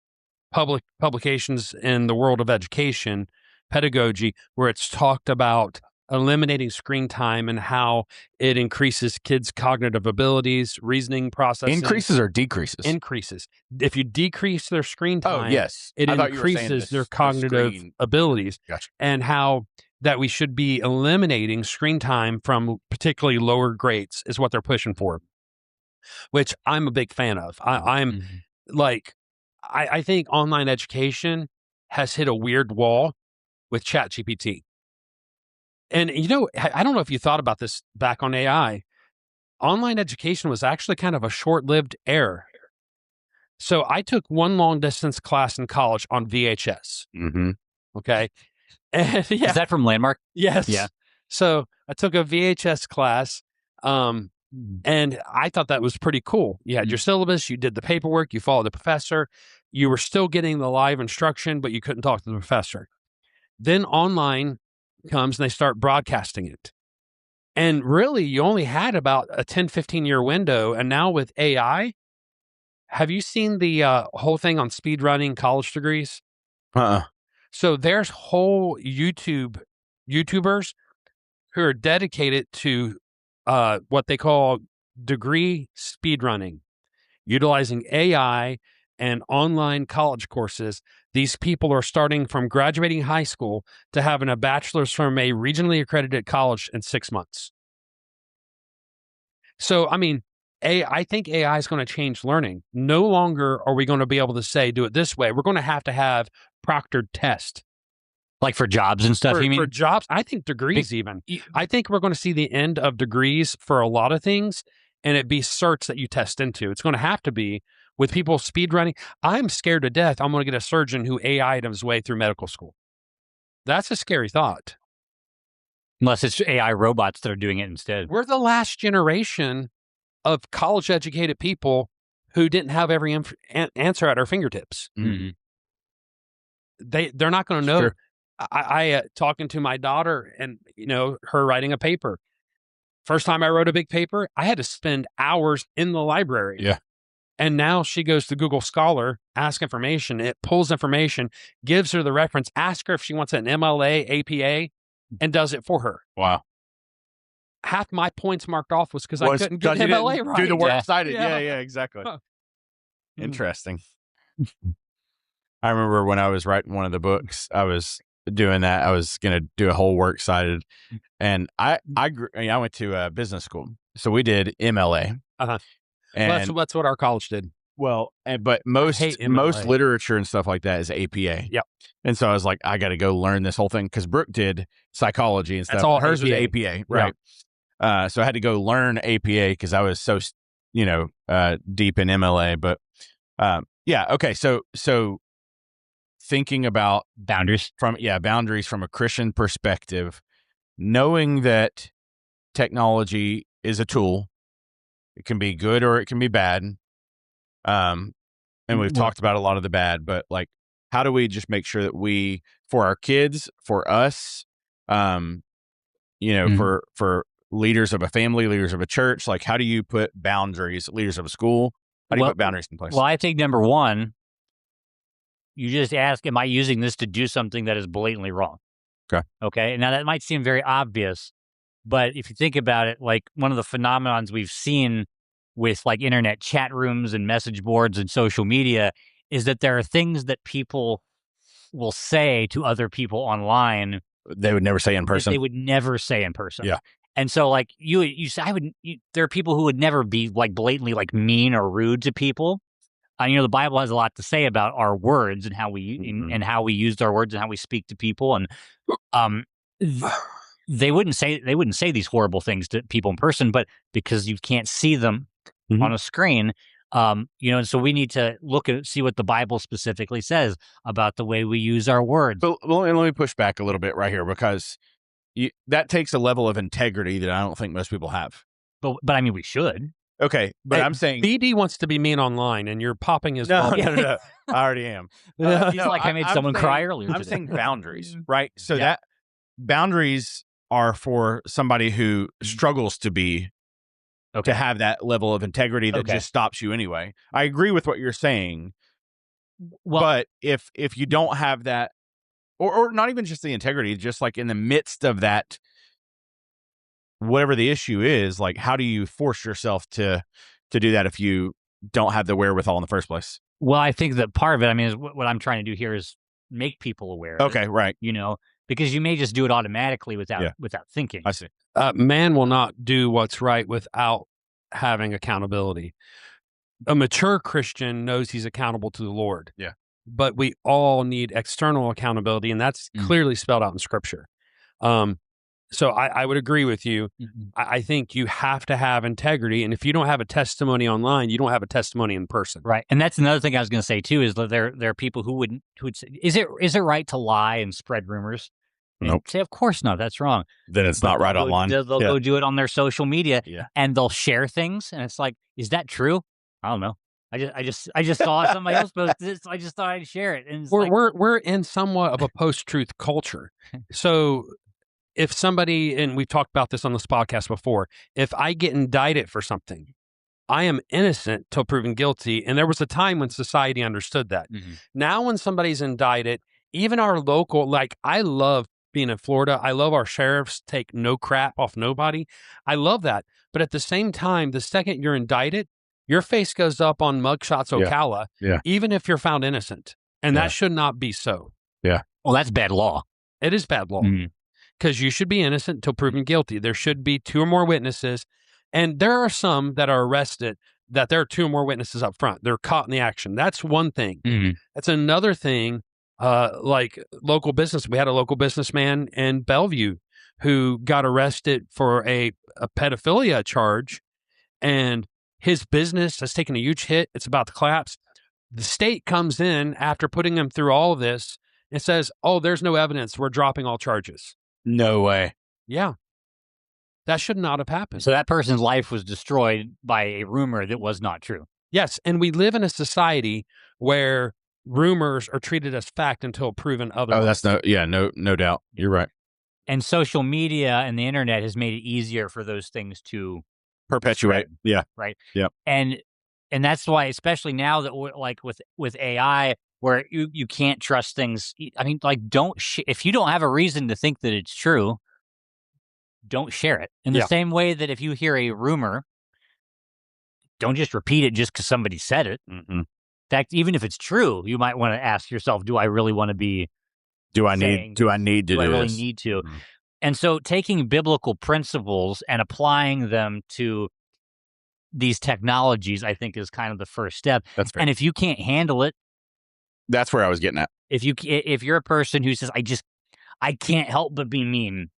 publications in the world of education, pedagogy, where it's talked about eliminating screen time and how it increases kids' cognitive abilities, reasoning processing. Increases or decreases? Increases. If you decrease their screen time, yes. it I thought you were saying increases their the cognitive screen. abilities. Gotcha. And how that we should be eliminating screen time from particularly lower grades is what they're pushing for, which I'm a big fan of. I'm like, I think online education has hit a weird wall with ChatGPT. And, you know, I don't know if you thought about this back on AI. Online education was actually kind of a short-lived era. So I took one long-distance class in college on VHS. Okay. And, Is that from Landmark? Yes. Yeah. So I took a VHS class, and I thought that was pretty cool. You had your syllabus, you did the paperwork, you followed the professor, you were still getting the live instruction, but you couldn't talk to the professor. Then online comes and they start broadcasting it. And really, you only had about a 10, 15-year window. And now with AI, have you seen the whole thing on speedrunning college degrees? So there's whole YouTubers who are dedicated to what they call degree speedrunning, utilizing AI and online college courses. These people are starting from graduating high school to having a bachelor's from a regionally accredited college in 6 months. So, I mean, I think AI is going to change learning. No longer are we going to be able to say, do it this way. We're going to have proctored tests. Like for jobs and stuff, you mean? For jobs, I think degrees even. I think we're going to see the end of degrees for a lot of things, and it be certs that you test into. It's going to have to be with people speed running. I'm scared to death I'm going to get a surgeon who AI'd his way through medical school. That's a scary thought. Unless it's AI robots that are doing it instead. We're the last generation of college-educated people who didn't have every answer at our fingertips. They're not going to know. Sure. I talking to my daughter and, you know, her writing a paper. First time I wrote a big paper, I had to spend hours in the library. Yeah. And now she goes to Google Scholar, asks information, it pulls information, gives her the reference, asks her if she wants an MLA, APA, and does it for her. Wow. Half my points marked off was because I couldn't get you MLA didn't right. do the work cited. Yeah. Yeah, exactly. Huh. Interesting. I remember when I was writing one of the books, I was doing that. I was going to do a whole works cited, and I went to business school, so we did MLA. And that's what our college did. Well, but most MLA. literature and stuff like that is APA. Yep. And so I was like, I got to go learn this whole thing because Brooke did psychology and stuff. That's all hers was APA. APA, right? Yeah. So I had to go learn APA because I was so deep in MLA. But yeah, okay. So thinking about boundaries from a Christian perspective, knowing that technology is a tool, it can be good or it can be bad. And we've talked about a lot of the bad, but like, how do we just make sure that we, for our kids, for us, for leaders of a family, leaders of a church, like how do you put boundaries, leaders of a school, how do you put boundaries in place? Well, I think number one, you just ask, am I using this to do something that is blatantly wrong? Okay. Now that might seem very obvious, but if you think about it, like one of the phenomenons we've seen with like internet chat rooms and message boards and social media is that there are things that people will say to other people online they would never say in person. They would never say in person. Yeah. And so like you say, there are people who would never be like blatantly like mean or rude to people. The Bible has a lot to say about our words and how we and how we used our words and how we speak to people. And they wouldn't say these horrible things to people in person, but because you can't see them on a screen, and so we need to see what the Bible specifically says about the way we use our words. But let me push back a little bit right here because that takes a level of integrity that I don't think most people have. But I mean, we should. Okay, but I'm saying BD wants to be mean online, and you're popping his. No. I already am. He's I made someone cry earlier. I'm saying boundaries, right? So that boundaries are for somebody who struggles to be, to have that level of integrity that just stops you anyway. I agree with what you're saying, Well, but if you don't have that, or not even just the integrity, just like in the midst of that, whatever the issue is, like how do you force yourself to do that if you don't have the wherewithal in the first place? well, I think that part of it, I mean, is what I'm trying to do here is make people aware of it, Okay, right. because you may just do it automatically without thinking. I see. Man will not do what's right without having accountability. A mature Christian knows he's accountable to the Lord. Yeah. But we all need external accountability, and that's clearly spelled out in Scripture. So I would agree with you. I think you have to have integrity, and if you don't have a testimony online, you don't have a testimony in person. Right, and that's another thing I was going to say too, is that there are people who would say, is it right to lie and spread rumors? And Nope. say, of course not. That's wrong. Then it's not right online. They'll go do it on their social media, Yeah. and they'll share things, and it's like, is that true? I don't know. I just saw somebody else post this. So I just thought I'd share it. And it's we're in somewhat of a post-truth culture. So if somebody, and we've talked about this on this podcast before, if I get indicted for something, I am innocent till proven guilty. And there was a time when society understood that. Now when somebody's indicted, even our local, like I love being in Florida. I love our sheriffs take no crap off nobody. I love that. But at the same time, the second you're indicted, your face goes up on Mugshots Ocala, even if you're found innocent. And that should not be so. Yeah. Well, that's bad law. It is bad law. Because you should be innocent until proven guilty. There should be 2 or more witnesses. And there are some that are arrested that there are 2 or more witnesses up front. They're caught in the action. That's one thing. That's another thing, like local business. We had a local businessman in Bellevue who got arrested for a pedophilia charge, and his business has taken a huge hit. It's about to collapse. The state comes in after putting him through all of this and says, oh, there's no evidence. We're dropping all charges. No way. Yeah. That should not have happened. So that person's life was destroyed by a rumor that was not true. Yes. And we live in a society where rumors are treated as fact until proven otherwise. Oh, that's no doubt. You're right. And social media and the internet has made it easier for those things to perpetuate. spread, Yeah. Right. Yep. And that's why, especially now that we're like with AI, where you can't trust things. I mean, like, if you don't have a reason to think that it's true, don't share it. In the same way that if you hear a rumor, don't just repeat it just because somebody said it. In fact, even if it's true, you might want to ask yourself, do I really want to be do I need to do I really this? need to? And so taking biblical principles and applying them to these technologies, I think, is kind of the first step. That's fair. And if you can't handle it, that's where I was getting at. If you're a person who says, I can't help but be mean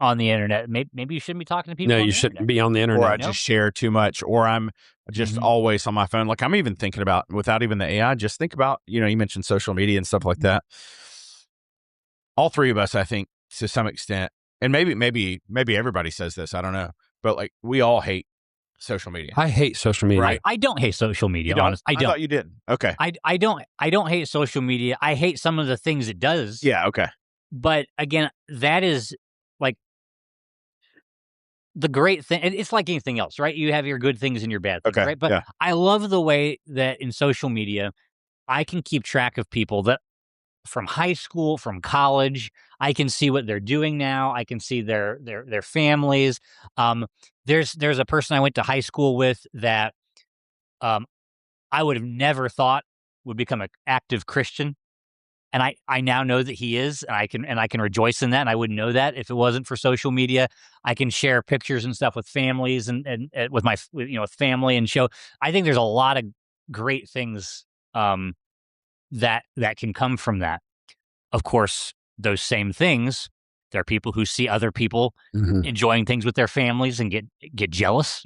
on the internet, maybe you shouldn't be talking to people. No, you shouldn't be on the internet. Or I just share too much, or I'm just always on my phone. Like I'm even thinking about, without even the AI, just think about, you mentioned social media and stuff like that. All 3 of us, I think, to some extent, and maybe everybody says this, I don't know, but like we all hate social media. I hate social media. Right. I don't hate social media, honestly. I don't. I thought you did. Okay. I don't hate social media. I hate some of the things it does. Yeah, okay. But again, that is like the great thing. It's like anything else, right? You have your good things and your bad things, right? But I love the way that in social media, I can keep track of people that from high school, from college. I can see what they're doing now. I can see their families. There's a person I went to high school with that I would have never thought would become an active Christian, and I now know that he is, and I can rejoice in that. And I wouldn't know that if it wasn't for social media. I can share pictures and stuff with families and with my with family and show. I think there's a lot of great things that can come from that. Of course, those same things, there are people who see other people enjoying things with their families and get jealous.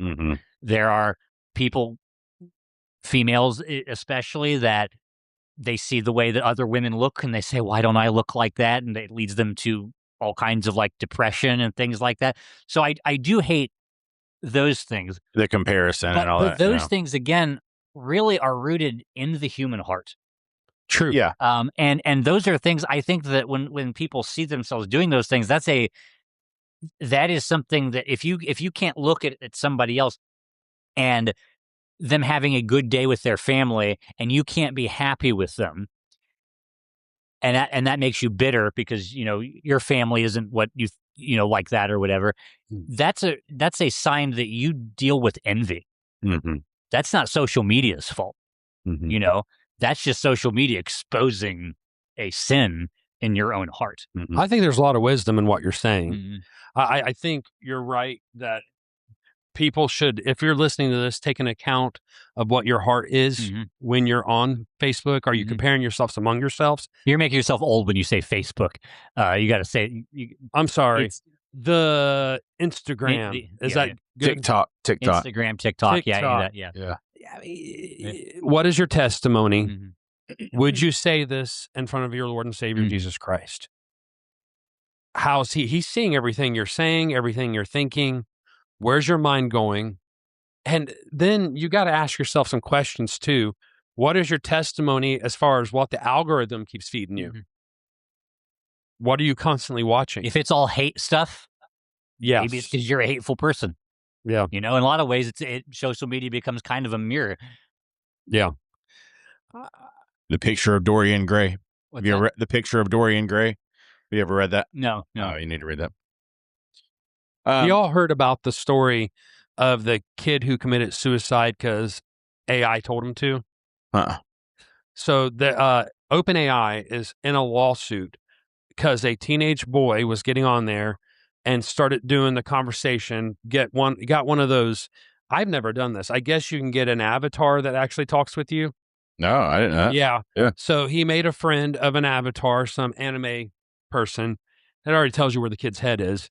There are people, females especially, that they see the way that other women look and they say, why don't I look like that? And it leads them to all kinds of like depression and things like that. So I do hate those things. The comparison and all that. But those things, again, really are rooted in the human heart. True. Yeah. And those are things I think that when people see themselves doing those things, that is something that if you can't look at somebody else and them having a good day with their family, and you can't be happy with them. And that makes you bitter because, your family isn't what like that or whatever. That's a sign that you deal with envy. Mm-hmm. That's not social media's fault. Mm-hmm. That's just social media exposing a sin in your own heart. Mm-hmm. I think there's a lot of wisdom in what you're saying. Mm-hmm. I think you're right that people should, if you're listening to this, take an account of what your heart is when you're on Facebook. Are you comparing yourselves among yourselves? You're making yourself old when you say Facebook. You got to say. I'm sorry. The Instagram is that good? TikTok, Instagram, TikTok. Yeah. What is your testimony? Would you say this in front of your Lord and Savior Jesus Christ? How's he? He's seeing everything you're saying, everything you're thinking. Where's your mind going? And then you got to ask yourself some questions too. What is your testimony as far as what the algorithm keeps feeding you? What are you constantly watching? If it's all hate stuff, maybe it's because you're a hateful person. Yeah. In a lot of ways, social media becomes kind of a mirror. Yeah. The Picture of Dorian Gray. Have you ever read The Picture of Dorian Gray? Have you ever read that? No. Oh, you need to read that. You all heard about the story of the kid who committed suicide because AI told him to? So the OpenAI is in a lawsuit because a teenage boy was getting on there and started doing the conversation. Got one of those. I've never done this. I guess you can get an avatar that actually talks with you. No, I didn't know that. Yeah. So he made a friend of an avatar, some anime person. That already tells you where the kid's head is.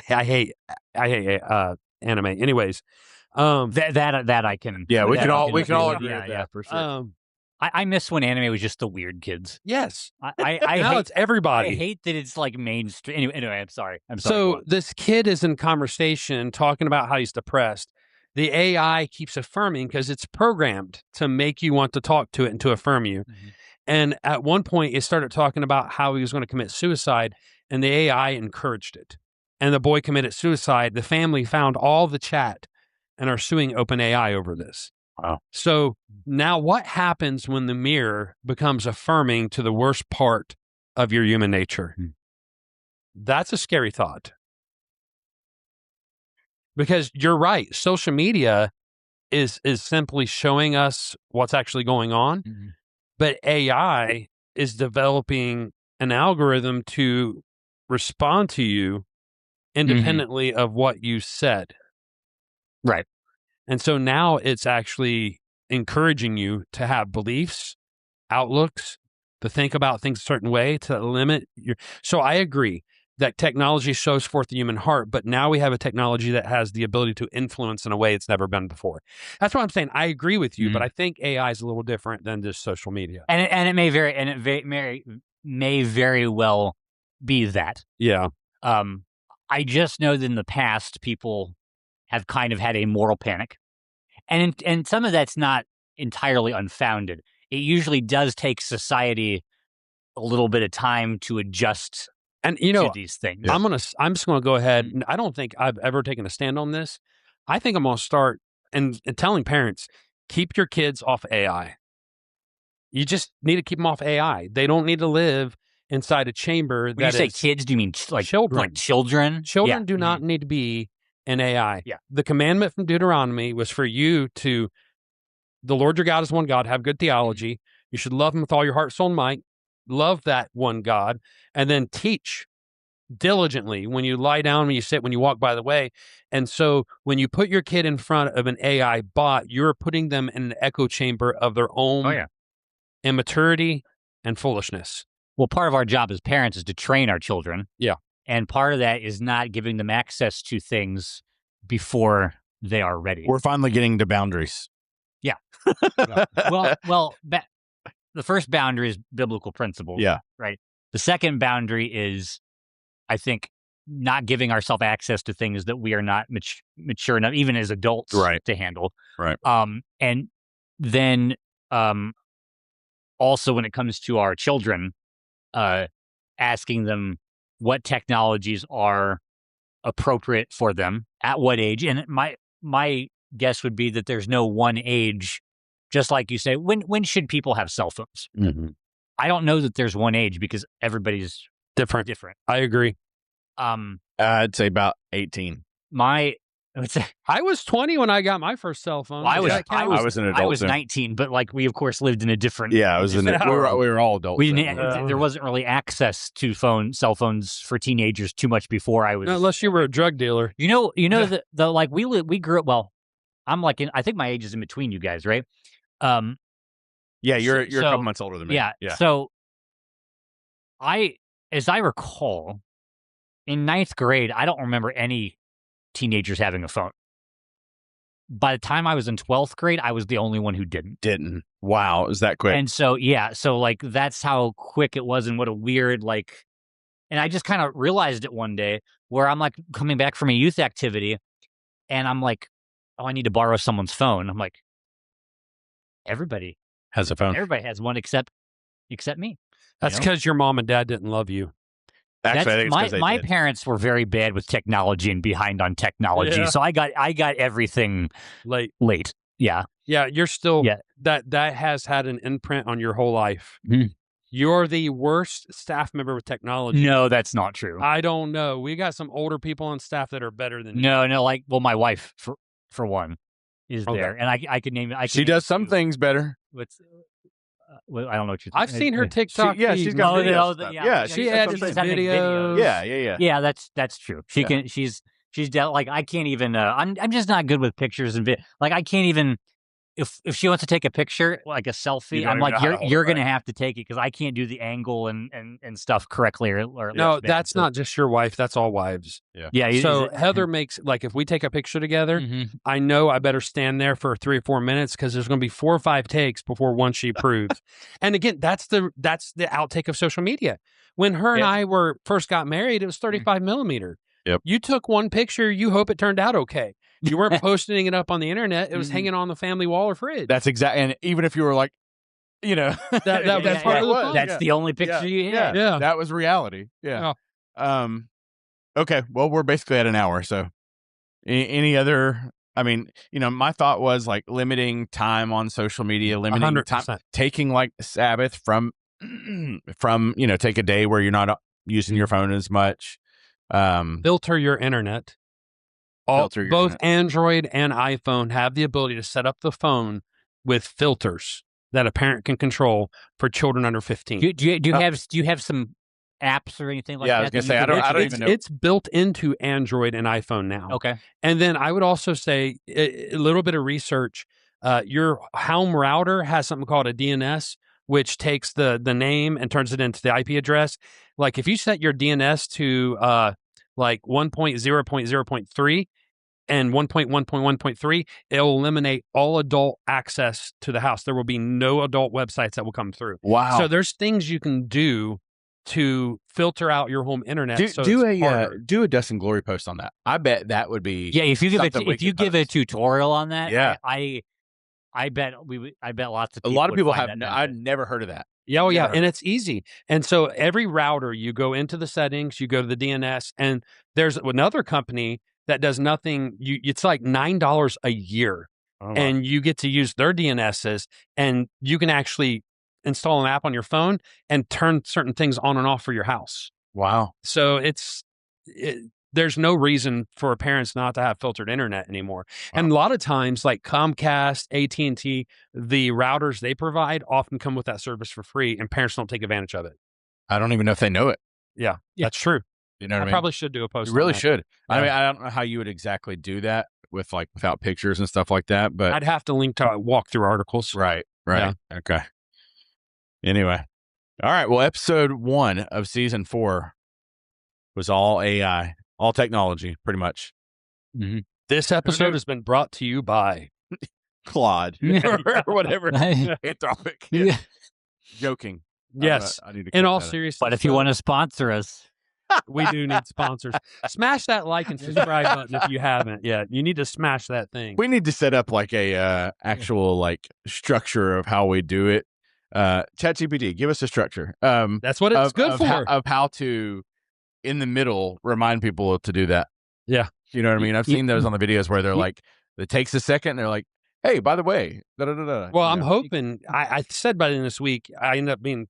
I hate anime. Anyways, that I can. Yeah, we can all agree with that. Yeah, for sure. I miss when anime was just the weird kids. Yes, I now hate, it's everybody. I hate that it's like mainstream. Anyway, I'm sorry. So this kid is in conversation talking about how he's depressed. The AI keeps affirming because it's programmed to make you want to talk to it and to affirm you. And at one point, it started talking about how he was going to commit suicide, and the AI encouraged it. And the boy committed suicide. The family found all the chat and are suing OpenAI over this. Wow. So now what happens when the mirror becomes affirming to the worst part of your human nature? That's a scary thought. Because you're right. Social media is simply showing us what's actually going on. But AI is developing an algorithm to respond to you independently of what you said. Right. And so now it's actually encouraging you to have beliefs, outlooks, to think about things a certain way, to limit your. So I agree that technology shows forth the human heart, but now we have a technology that has the ability to influence in a way it's never been before. That's what I'm saying. I agree with you, but I think AI is a little different than just social media. And it may very well be that. Yeah. I just know that in the past, people have kind of had a moral panic, and some of that's not entirely unfounded. It usually does take society a little bit of time to adjust. And to these things. I'm just gonna go ahead. I don't think I've ever taken a stand on this. I think I'm gonna start and telling parents, keep your kids off AI. You just need to keep them off AI. They don't need to live inside a chamber. When you say kids, do you mean like children? Like children? Children do not need to be in AI. Yeah. The commandment from Deuteronomy was for you to, the Lord your God is one God, have good theology. You should love him with all your heart, soul, and might. Love that one God, and then teach diligently when you lie down, when you sit, when you walk by the way. And so when you put your kid in front of an AI bot, you're putting them in an echo chamber of their own immaturity and foolishness. Well, part of our job as parents is to train our children. Yeah. And part of that is not giving them access to things before they are ready. We're finally getting to boundaries. Yeah. well, the first boundary is biblical principles. Yeah. Right. The second boundary is, I think, not giving ourselves access to things that we are not mature enough, even as adults, to handle. Right. And then also when it comes to our children, asking them what technologies are appropriate for them at what age. And my guess would be that there's no one age. Just like you say, when should people have cell phones? Mm-hmm. I don't know that there's one age because everybody's different. I agree. I'd say about 18. I was 20 when I got my first cell phone. Well, I was an adult. I was 19, but like we of course lived in a different. Yeah, I was we were all adults. There wasn't really access to cell phones for teenagers too much before I was. Not unless you were a drug dealer. You know the like we grew up. Well, I'm like I think my age is in between you guys, right? Yeah, you're a couple months older than me. Yeah. So as I recall, in 9th grade, I don't remember any teenagers having a phone. By the time I was in 12th grade, I was the only one who didn't. Wow, is that quick? And so like that's how quick it was, and what a weird like. And I just kind of realized it one day where I'm like coming back from a youth activity, and I'm like, oh, I need to borrow someone's phone. I'm like, everybody has a phone. Everybody has one except me. That's because your mom and dad didn't love you. Actually, I think it's my parents were very bad with technology and behind on technology, so I got everything late. Yeah, you're still that has had an imprint on your whole life. Mm-hmm. You're the worst staff member with technology. No, that's not true. I don't know. We got some older people on staff that are better than you. No, like my wife for one is there, and I could name it. She does some things better. I don't know what you're. I've seen her TikTok. She's got videos. She edits videos. Yeah, that's true. She can. She's like I can't even. I'm just not good with pictures and like I can't even. If she wants to take a picture, like a selfie, I'm like, you're going to have to take it because I can't do the angle and stuff correctly. Or no, that's not just your wife. That's all wives. Yeah. So Heather makes, like, if we take a picture together, I know I better stand there for 3 or 4 minutes because there's going to be 4 or 5 takes before one she approves. And again, that's the outtake of social media. When her and I first got married, it was 35 millimeter. Yep. You took one picture, you hope it turned out okay. You weren't posting it up on the internet. It was hanging on the family wall or fridge. That's exactly. And even if you were like, that's part of the fun. That's the only picture you had. Yeah, that was reality. Yeah. Okay. Well, we're basically at an hour. So, any other? I mean, my thought was like limiting time on social media, limiting 100%. time, taking like Sabbath from take a day where you're not using your phone as much. Filter your internet. Both Android and iPhone have the ability to set up the phone with filters that a parent can control for children under 15. Do you have some apps or anything like that? Yeah, I was gonna say I don't even know. It's built into Android and iPhone now. Okay, and then I would also say a little bit of research. Your home router has something called a DNS, which takes the name and turns it into the IP address. Like if you set your DNS to like 1.0.0.3 and 1.1.1.3, it'll eliminate all adult access to the house. There will be no adult websites that will come through. Wow. So there's things you can do to filter out your home internet. Do a Dust and Glory post on that. I bet that would be if you give a tutorial on that. I bet lots of people. A lot of people have. I've never heard of that. Yeah, and it's easy. And so every router, you go into the settings, you go to the DNS, and there's another company that does nothing. It's like $9 a year, and you get to use their DNSs, and you can actually install an app on your phone and turn certain things on and off for your house. Wow! So there's no reason for parents not to have filtered internet anymore. Wow. And a lot of times, like Comcast, AT&T, the routers they provide often come with that service for free, and parents don't take advantage of it. I don't even know if they know it. Yeah. That's true. You know what I mean? Probably should do a post. You really should. Yeah. I mean, I don't know how you would exactly do that without pictures and stuff like that, but I'd have to link to walkthrough articles. Right. Yeah. Okay. Anyway. All right. Well, episode 1 of season 4 was all AI. All technology, pretty much. Mm-hmm. This episode has been brought to you by Claude or whatever. Anthropic. Yeah. Joking. Yes. I need to in all seriousness. But if you want to sponsor us, we do need sponsors. Smash that like and subscribe button if you haven't yet. You need to smash that thing. We need to set up like a actual like structure of how we do it. ChatGPT, give us a structure. That's what it's good for. Of how to, in the middle, remind people to do that. Yeah. You know what I mean? I've seen those on the videos where they're like, It takes a second. And they're like, hey, by the way, da-da-da-da. Well, I'm hoping, I said by the end of this week, I end up being,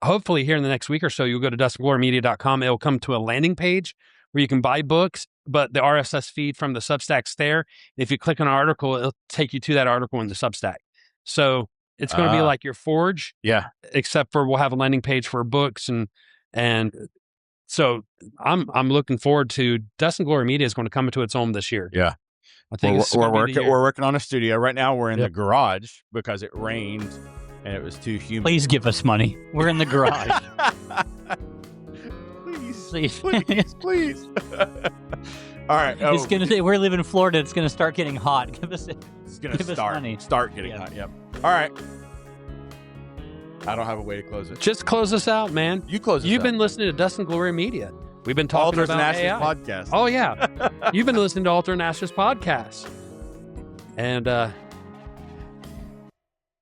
hopefully here in the next week or so, you'll go to dustandglorymedia.com. It'll come to a landing page where you can buy books, but the RSS feed from the Substack's there. If you click on an article, it'll take you to that article in the Substack. So it's going to be like your Forge. Yeah. Except for we'll have a landing page for books. And so I'm looking forward to Dust and Glory Media is going to come into its own this year. Yeah. I think we're working on a studio right now. We're in the garage because it rained and it was too humid. Please give us money. We're in the garage. please. All right. It's gonna say we're living in Florida. It's gonna start getting hot. Give us money. Start getting hot. Yep. All right. I don't have a way to close it. Just close us out, man. You close us out. You've been listening to Dust and Glory Media. We've been talking Alters about and Ashes AI. podcast. Oh yeah. You've been listening to Alter and Ashes podcast. And